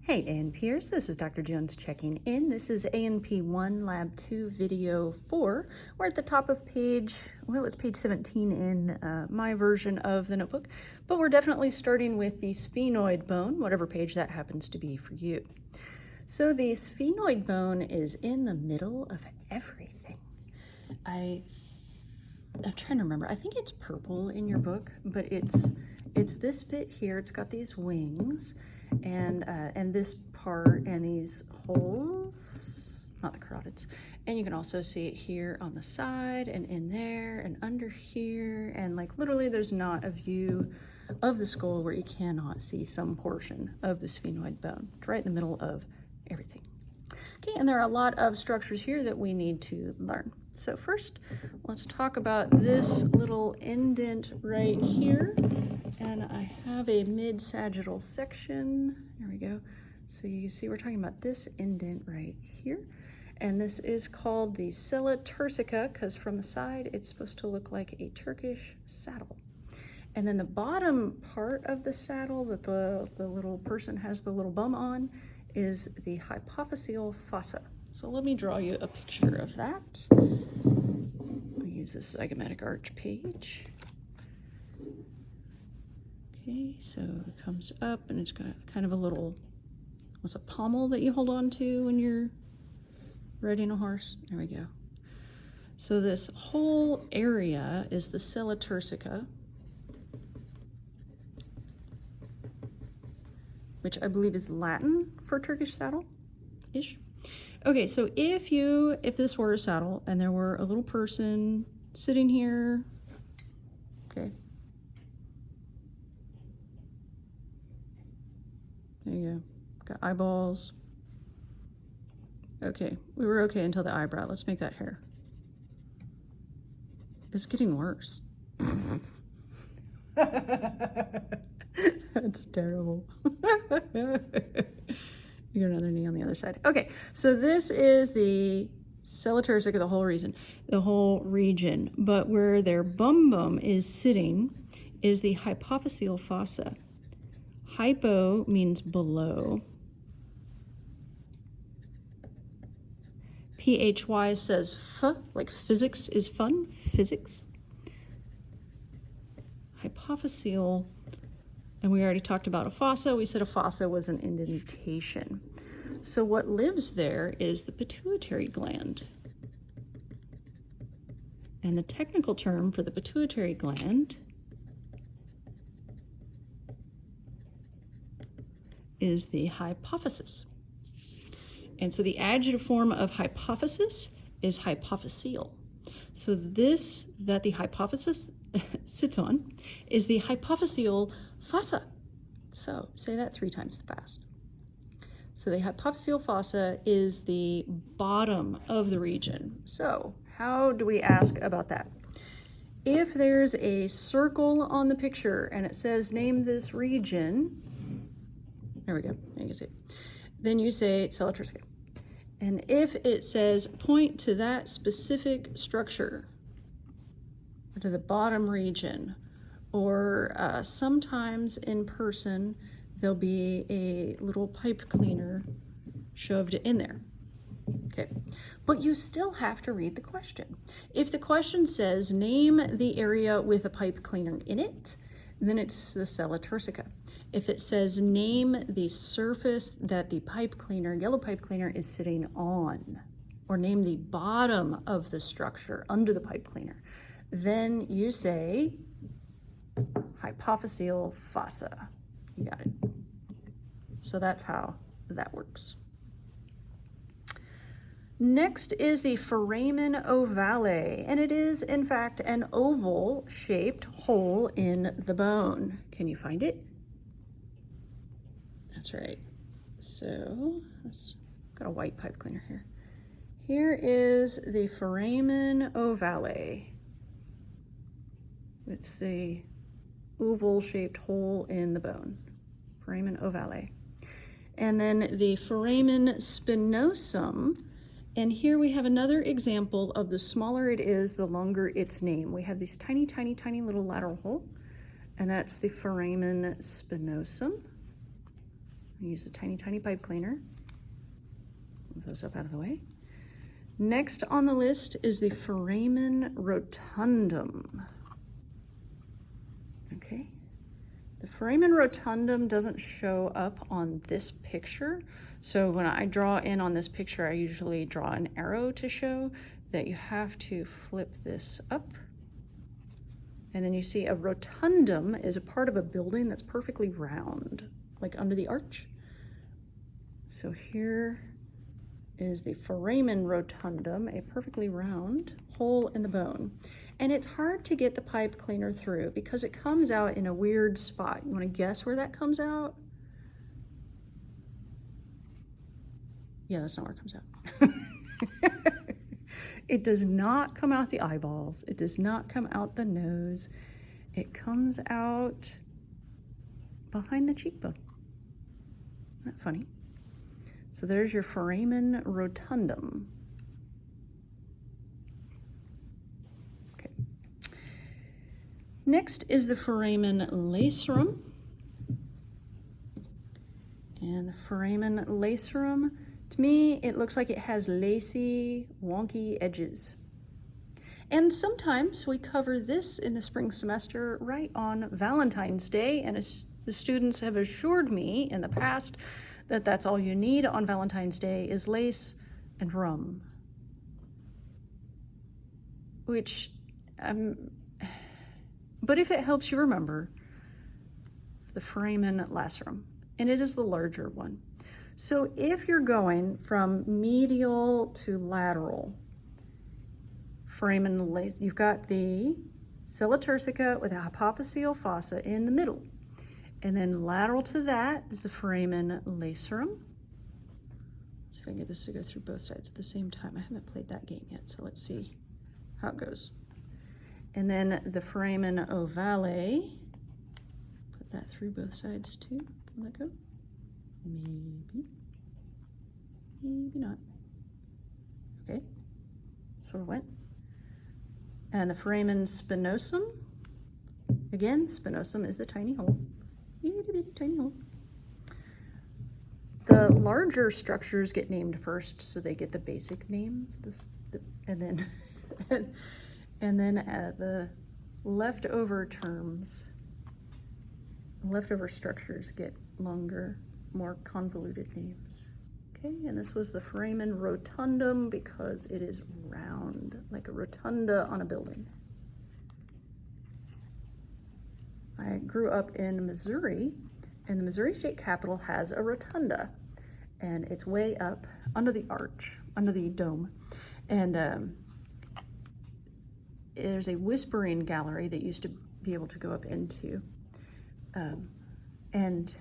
Hey A&Pers, this is Dr. Jones checking in. This is A&P 1 Lab 2 video 4. We're at the top of page, well, it's page 17 in my version of the notebook, but we're definitely starting with the sphenoid bone, whatever page that happens to be for you. So the sphenoid bone is in the middle of everything. I'm trying to remember, I think it's purple in your book, but it's this bit here. It's got these wings and this part and these holes, not the carotids. And you can also see it here on the side and in there and under here. And like literally there's not a view of the skull where you cannot see some portion of the sphenoid bone. It's right in the middle of everything. Okay, and there are a lot of structures here that we need to learn. So first, let's talk about this little indent right here. And I have a mid-sagittal section. There we go. So you see we're talking about this indent right here. And this is called the Silica because from the side it's supposed to look like a Turkish saddle. And then the bottom part of the saddle that the little person has the little bum on is the hypophyseal fossa. So let me draw you a picture of that. I'll use this zygomatic arch page. Okay, so it comes up and it's got kind of a little, what's a pommel that you hold on to when you're riding a horse? There we go. So this whole area is the Silica, which I believe is Latin for Turkish saddle-ish. Okay, so if this were a saddle and there were a little person sitting here, okay. There you go, got eyeballs. Okay, we were okay until the eyebrow. Let's make that hair. It's getting worse. That's terrible. You got another knee on the other side. Okay, so this is the Silica, the whole region. But where their bum is sitting is the hypophyseal fossa. Hypo means below. PHY says f, like physics is fun, physics. Hypophyseal. And we already talked about a fossa. We said a fossa was an indentation. So what lives there is the pituitary gland. And the technical term for the pituitary gland is the hypophysis. And so the adjective form of hypophysis is hypophyseal. So this that the hypophysis sits on is the hypophyseal fossa. So say that 3 times fast. So the hypophyseal fossa is the bottom of the region. So how do we ask about that? If there's a circle on the picture and it says name this region, there we go, you can see it. Then you say Silica. And if it says point to that specific structure, or to the bottom region, or sometimes in person, there'll be a little pipe cleaner shoved in there. Okay, but you still have to read the question. If the question says name the area with a pipe cleaner in it, then it's the Silica. If it says name the surface that the pipe cleaner, yellow pipe cleaner is sitting on, or name the bottom of the structure under the pipe cleaner, then you say hypophyseal fossa. You got it. So that's how that works. Next is the foramen ovale, and it is in fact an oval-shaped hole in the bone. Can you find it? That's right. So, got a white pipe cleaner here. Here is the foramen ovale. It's the oval-shaped hole in the bone, foramen ovale. And then the foramen spinosum, and here we have another example of the smaller it is, the longer its name. We have these tiny, tiny, tiny little lateral hole, and that's the foramen spinosum. Use a tiny, tiny pipe cleaner. Move those up out of the way. Next on the list is the foramen rotundum. Okay. The foramen rotundum doesn't show up on this picture. So when I draw in on this picture, I usually draw an arrow to show that you have to flip this up. And then you see a rotundum is a part of a building that's perfectly round, like under the arch. So here is the foramen rotundum, a perfectly round hole in the bone. And it's hard to get the pipe cleaner through because it comes out in a weird spot. You want to guess where that comes out? Yeah, that's not where it comes out. It does not come out the eyeballs. It does not come out the nose. It comes out behind the cheekbone. Isn't that funny? So there's your foramen rotundum. Okay. Next is the foramen lacerum. And the foramen lacerum, to me, it looks like it has lacy, wonky edges. And sometimes we cover this in the spring semester right on Valentine's Day, and the students have assured me in the past that that's all you need on Valentine's Day is lace and rum. Which, but if it helps you remember, the foramen lacerum, and it is the larger one. So if you're going from medial to lateral, foramen lace, you've got the sella turcica with a hypophyseal fossa in the middle. And then lateral to that is the foramen lacerum. Let's see if I can get this to go through both sides at the same time. I haven't played that game yet, so let's see how it goes. And then the foramen ovale. Put that through both sides too. Will that go? Maybe. Maybe not. Okay. Sort of went. And the foramen spinosum. Again, spinosum is the tiny hole. Itty bitty tiny hole. The larger structures get named first, so they get the basic names. And then the leftover terms, leftover structures get longer, more convoluted names. Okay, and this was the foramen rotundum because it is round, like a rotunda on a building. I grew up in Missouri, and the Missouri State Capitol has a rotunda, and it's way up under the arch, under the dome. And there's a whispering gallery that used to be able to go up into. And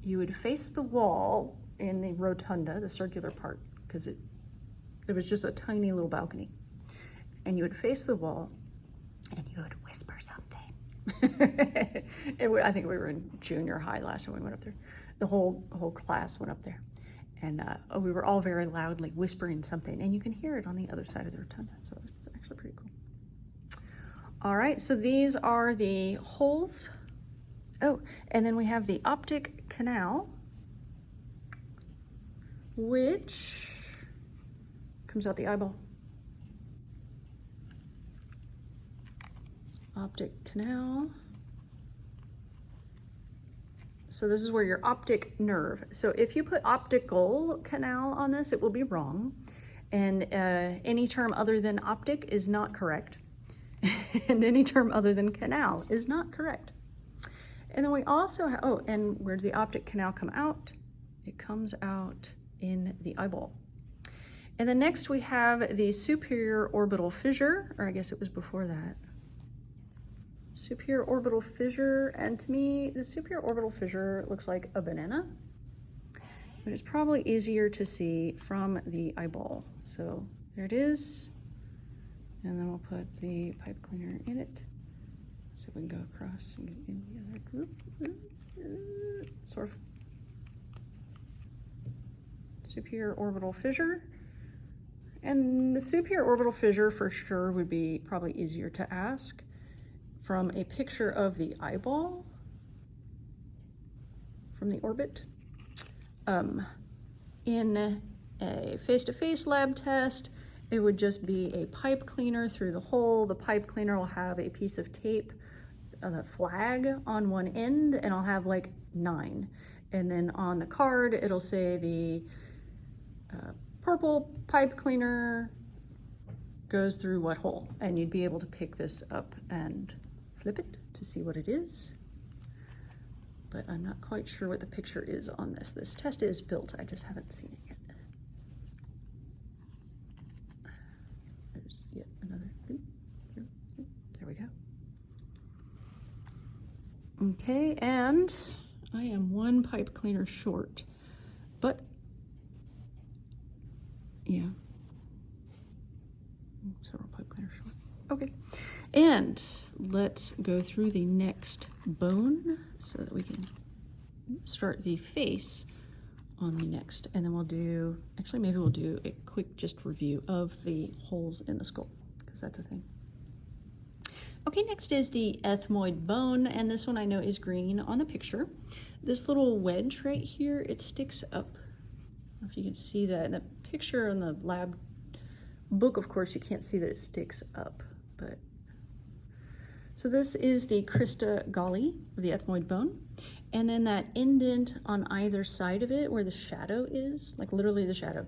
you would face the wall in the rotunda, the circular part, because there was just a tiny little balcony. And you would face the wall, and you would whisper something. I think we were in junior high last time we went up there. The whole class went up there, and we were all very loudly whispering something, and you can hear it on the other side of the rotunda. So it's actually pretty cool. All right, so these are the holes. Oh, and then we have the optic canal, which comes out the eyeball. Optic canal. So this is where your optic nerve. So if you put optical canal on this, it will be wrong. And any term other than optic is not correct. And any term other than canal is not correct. And then we also have, oh, and where does the optic canal come out? It comes out in the eyeball. And then next we have the superior orbital fissure, or I guess it was before that. Superior orbital fissure, and to me, the superior orbital fissure looks like a banana, but it's probably easier to see from the eyeball. So there it is, and then we'll put the pipe cleaner in it, so we can go across and get in the other group. Sort of superior orbital fissure, and the superior orbital fissure for sure would be probably easier to ask from a picture of the eyeball, from the orbit. In a face-to-face lab test, it would just be a pipe cleaner through the hole. The pipe cleaner will have a piece of tape, the flag on one end, and I'll have like 9. And then on the card, it'll say the purple pipe cleaner goes through what hole, and you'd be able to pick this up and flip it to see what it is. But I'm not quite sure what the picture is on this. This test is built, I just haven't seen it yet. There's yet another, there we go. Okay, and I am 1 pipe cleaner short, but yeah, several pipe cleaners short. Okay, and let's go through the next bone so that we can start the face on the next, and then we'll do, actually maybe we'll do a quick just review of the holes in the skull, because that's a thing. Okay, next is the ethmoid bone, and this one I know is green on the picture. This little wedge right here, it sticks up. I don't know if you can see that in the picture in the lab book. Of course, you can't see that it sticks up, but so this is the crista galli of the ethmoid bone, and then that indent on either side of it where the shadow is, like literally the shadow,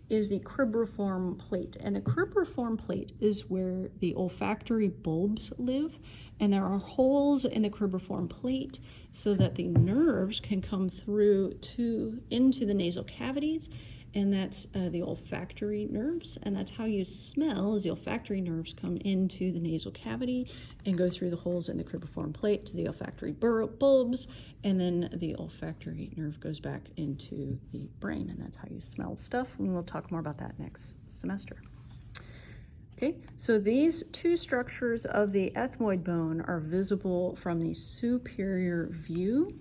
is the cribriform plate. And the cribriform plate is where the olfactory bulbs live, and there are holes in the cribriform plate so that the nerves can come through into the nasal cavities, and that's the olfactory nerves, and that's how you smell, is the olfactory nerves come into the nasal cavity and go through the holes in the cribriform plate to the olfactory bulbs, and then the olfactory nerve goes back into the brain, and that's how you smell stuff, and we'll talk more about that next semester. Okay, so these 2 structures of the ethmoid bone are visible from the superior view.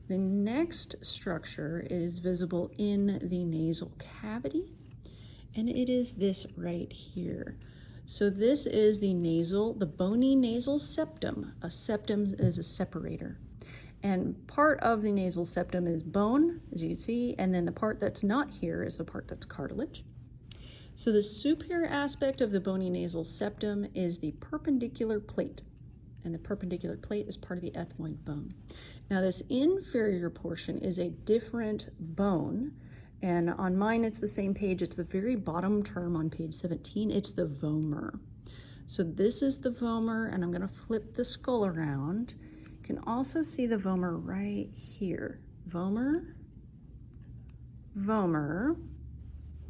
The next structure is visible in the nasal cavity, and it is this right here. So this is the bony nasal septum. A septum is a separator. And part of the nasal septum is bone, as you can see, and then the part that's not here is the part that's cartilage. So the superior aspect of the bony nasal septum is the perpendicular plate, and the perpendicular plate is part of the ethmoid bone. Now this inferior portion is a different bone, and on mine it's the same page, it's the very bottom term on page 17, it's the vomer. So this is the vomer, and I'm gonna flip the skull around. You can also see the vomer right here. Vomer, vomer,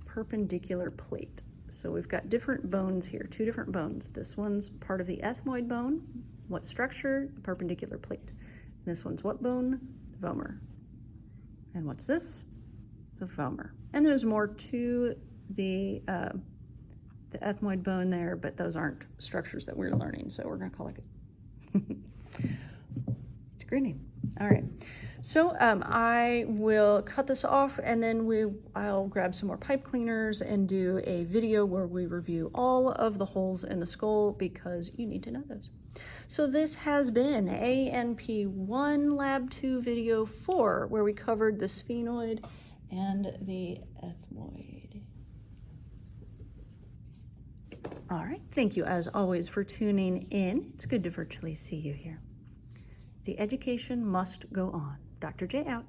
perpendicular plate. So we've got different bones here, 2 different bones. This one's part of the ethmoid bone. What structure? The perpendicular plate. This one's what bone? The vomer. And what's this? The vomer. And there's more to the ethmoid bone there, but those aren't structures that we're learning, so we're gonna call it it's a great name. All right, so I will cut this off, and then I'll grab some more pipe cleaners and do a video where we review all of the holes in the skull, because you need to know those. So this has been A&P 1 Lab 2 video 4, where we covered the sphenoid and the ethmoid. All right, thank you as always for tuning in. It's good to virtually see you here. The education must go on. Dr. J out.